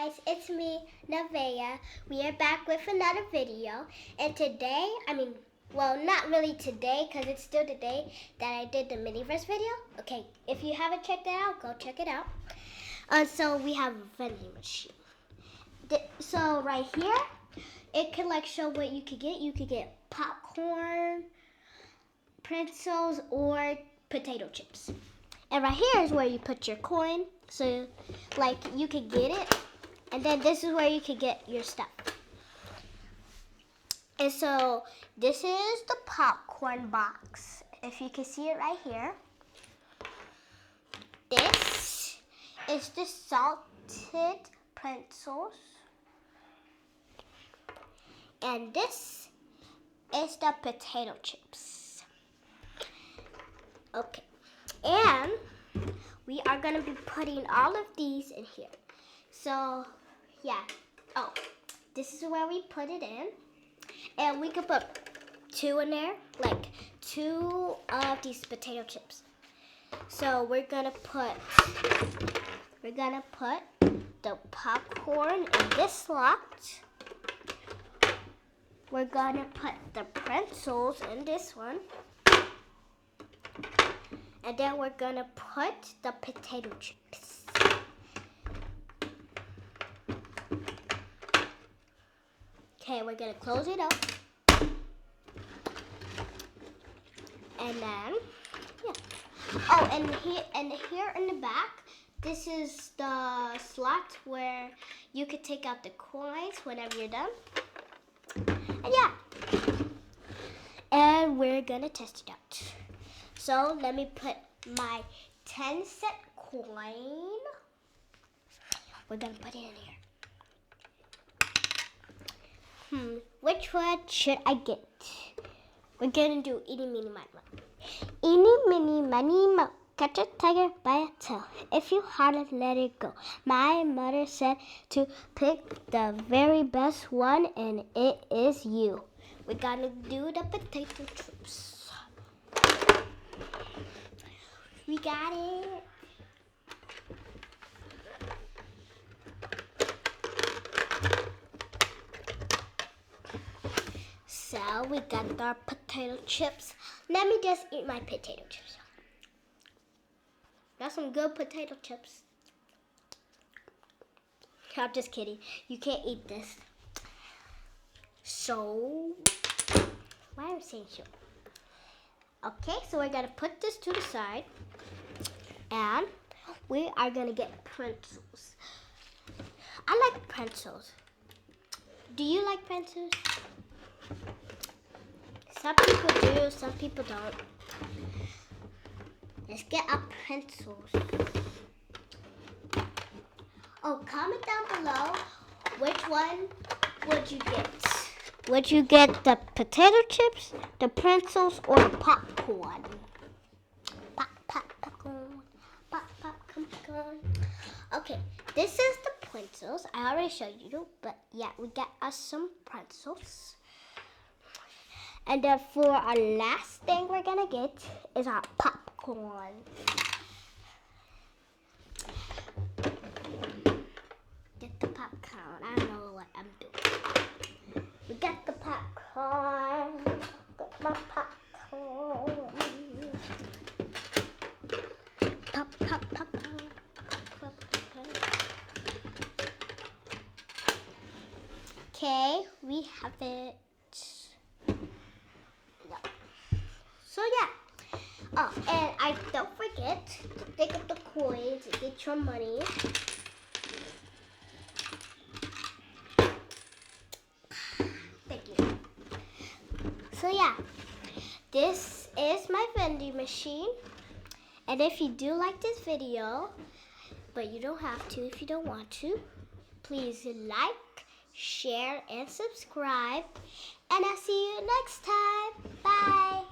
guys, it's me, NEVAEH. We are back with another video. And today, well, not really today, because it's still the day that I did the mini-verse video. Okay, if you haven't checked that out, go check it out. So we have a vending machine. So right here, it can like show what you could get. You could get popcorn, pretzels, or potato chips. And right here is where you put your coin. So like you could get it. And then this is where you could get your stuff. And so this is the popcorn box. If you can see it right here. This is the salted pretzels. And this is the potato chips. Okay. And we are going to be putting all of these in here. So, yeah. Oh, this is where we put it in. And we could put 2 in there, like 2 of these potato chips. So we're gonna put the popcorn in this slot. We're gonna put the pretzels in this one. And then we're gonna put the potato chips. Okay, we're gonna close it up. And then, yeah. Oh, and here in the back, this is the slot where you could take out the coins whenever you're done. And yeah. And we're gonna test it out. So let me put my 10-cent coin. We're gonna put it in here. Which one should I get? We're gonna do eeny, meeny, miny, moe. Eeny, meeny, miny, moe. Catch a tiger by a tail. If you hard it, let it go. My mother said to pick the very best one, and it is you. We're gonna do the potato chips. We got it. So we got our potato chips. Let me just eat my potato chips. That's some good potato chips. I'm just kidding. You can't eat this. So, why am I saying so? Okay, so we're gonna put this to the side. And we are gonna get pretzels. I like pretzels. Do you like pretzels? Some people do, some people don't. Let's get our pretzels. Oh, comment down below which one would you get? Would you get the potato chips, the pretzels, or the popcorn? Popcorn. Popcorn. Okay, this is the pretzels. I already showed you, but yeah, we got us some pretzels. And then for our last thing we're gonna get is our popcorn. Get the popcorn. I don't know what I'm doing. We got the popcorn. Get my popcorn. Popcorn. Okay, we have it. So yeah. Oh, and I don't forget to pick up the coins and get your money. Thank you. So yeah, this is my vending machine. And if you do like this video, but you don't have to if you don't want to, please like, share, and subscribe. And I'll see you next time. Bye.